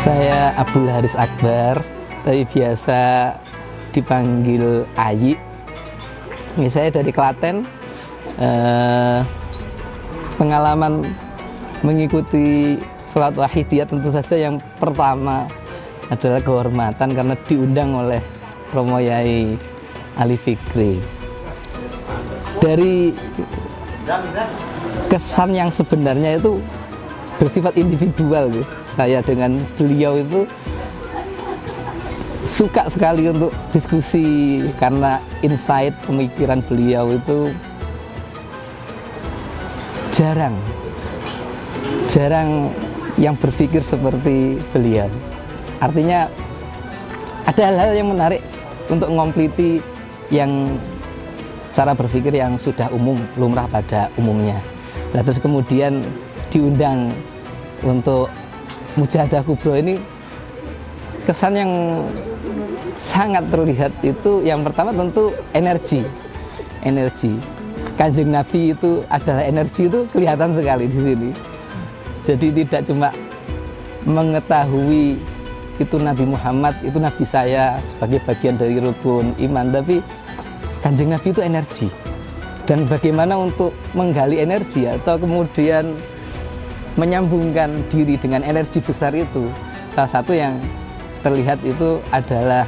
Saya Abdul Haris Akbar, tapi biasa dipanggil Ayi. Ini saya dari Klaten. Pengalaman mengikuti sholat wahidiyah tentu saja yang pertama adalah kehormatan karena diundang oleh Romo Yai Ali Fikri. Dari kesan yang sebenarnya itu bersifat individual, gitu. Saya dengan beliau itu suka sekali untuk diskusi karena insight pemikiran beliau itu jarang yang berpikir seperti beliau. Artinya ada hal-hal yang menarik untuk ngompliti yang cara berpikir yang sudah umum, lumrah pada umumnya. Nah, terus kemudian diundang untuk Mujahadah Kubro ini, kesan yang sangat terlihat itu yang pertama tentu energi. Kanjeng Nabi itu adalah energi, itu kelihatan sekali di sini. Jadi tidak cuma mengetahui itu Nabi Muhammad, itu Nabi saya sebagai bagian dari rukun iman, tapi Kanjeng Nabi itu energi. Dan bagaimana untuk menggali energi atau kemudian menyambungkan diri dengan energi besar itu, salah satu yang terlihat itu adalah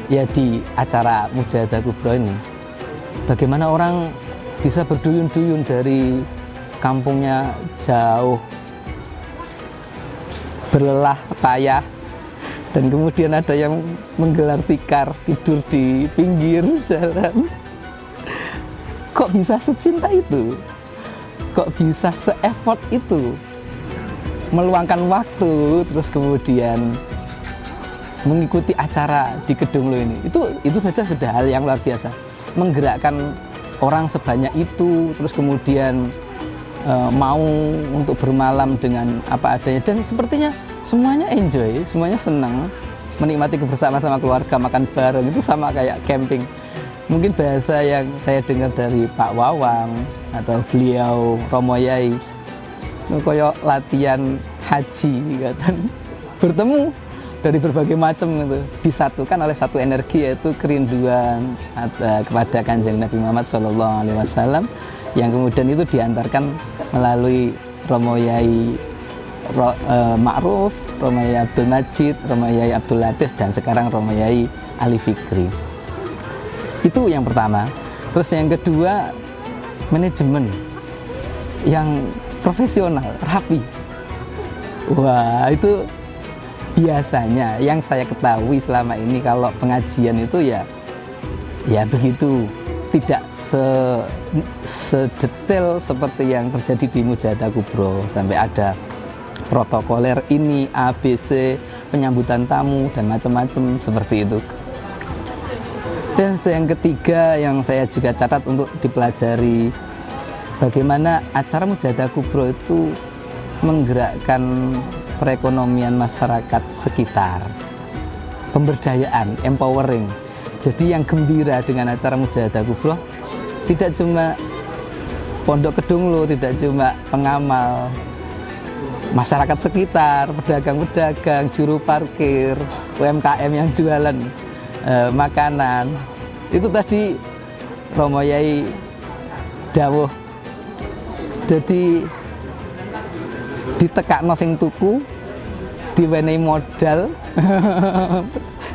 ya di acara Mujahadah Kubro ini. Bagaimana orang bisa berduyun-duyun dari kampungnya jauh, berlelah payah, dan kemudian ada yang menggelar tikar, tidur di pinggir jalan. Kok bisa secinta itu? Kok bisa se-effort itu? Meluangkan waktu, terus kemudian mengikuti acara di Kedung Lo ini. Itu saja sudah hal yang luar biasa. Menggerakkan orang sebanyak itu, terus kemudian mau untuk bermalam dengan apa adanya, dan sepertinya semuanya enjoy, semuanya senang menikmati kebersamaan sama keluarga, makan bareng, itu sama kayak camping. Mungkin bahasa yang saya dengar dari Pak Wawang atau beliau Romo Yai, koyo latihan haji, kan, bertemu dari berbagai macam itu, disatukan oleh satu energi, yaitu kerinduan kepada Kanjeng Nabi Muhammad SAW, yang kemudian itu diantarkan melalui Romo Yai Ma'ruf, Romo Yai Abdul Majid, Romo Yai Abdul Latif, dan sekarang Romo Yai Ali Fikri. Itu yang pertama. Terus yang kedua, manajemen yang profesional, rapi. Wah, itu biasanya yang saya ketahui selama ini kalau pengajian itu ya begitu, tidak sedetail seperti yang terjadi di Mujahadah Kubro, sampai ada protokoler ini, ABC, penyambutan tamu dan macam-macam seperti itu. Dan yang ketiga yang saya juga catat untuk dipelajari, bagaimana acara Mujahadah Kubro itu menggerakkan perekonomian masyarakat sekitar, pemberdayaan, empowering. Jadi yang gembira dengan acara Mujahadah Kubro tidak cuma Pondok Kedung Lo, tidak cuma pengamal, masyarakat sekitar, pedagang-pedagang, juru parkir, UMKM yang jualan makanan. Itu tadi Romo Yai dawuh, jadi ditekakno sing tuku, diwenehi modal,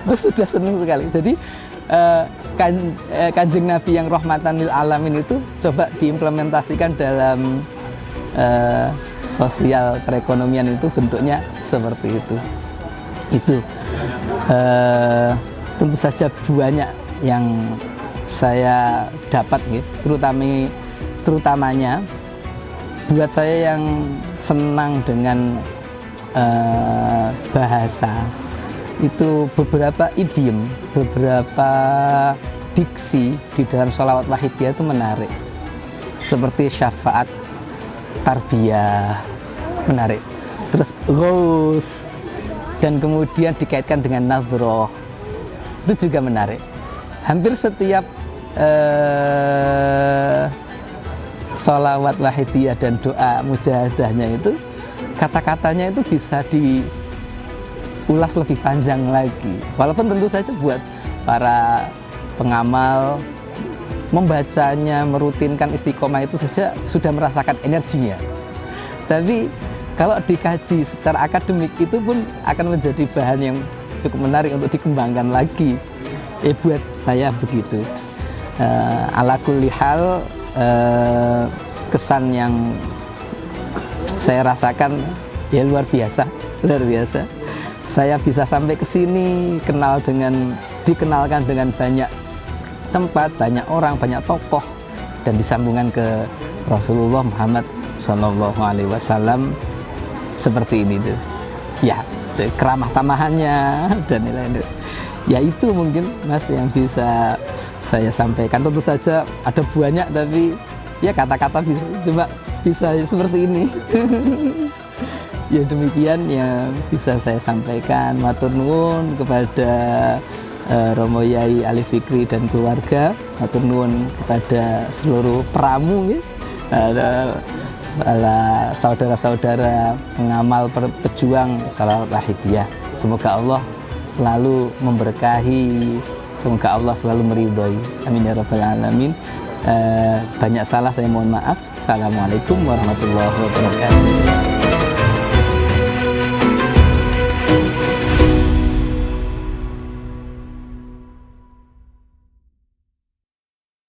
itu sudah senang sekali. Jadi Kanjeng Nabi yang rahmatan lil alamin itu coba diimplementasikan dalam sosial perekonomian, itu bentuknya seperti itu. Itu tentu saja banyak yang saya dapat, gitu, terutamanya buat saya yang senang dengan bahasa, itu beberapa idiom, beberapa diksi di dalam sholawat wahidiyah itu menarik, seperti syafaat, tarbiyah, menarik, terus ghaus, dan kemudian dikaitkan dengan nadhroh, itu juga menarik. Hampir setiap sholawat wahidiyah dan doa mujahadahnya itu kata-katanya itu bisa diulas lebih panjang lagi. Walaupun tentu saja buat para pengamal membacanya, merutinkan istiqomah itu saja sudah merasakan energinya. Tapi kalau dikaji secara akademik itu pun akan menjadi bahan yang cukup menarik untuk dikembangkan lagi. Buat saya begitu. Ala kulli hal, kesan yang saya rasakan ya luar biasa. Saya bisa sampai ke sini dikenalkan dengan banyak tempat, banyak orang, banyak tokoh, dan disambungkan ke Rasulullah Muhammad SAW seperti ini tuh. Ya, keramah tamahannya dan nilai-nilai. Ya itu mungkin Mas yang bisa saya sampaikan. Tentu saja ada banyak, tapi ya kata-kata bisa seperti ini. Ya demikian yang bisa saya sampaikan. Matur nuwun kepada Romo Yai Ali Fikri dan keluarga. Matur nuwun kepada seluruh pramu ya. Saudara-saudara pengamal pejuang Shalawat Wahidiyah. Semoga Allah selalu memberkahi, semoga Allah selalu meridhoi. Amin ya rabbal alamin. Banyak salah saya mohon maaf. Assalamualaikum warahmatullahi wabarakatuh.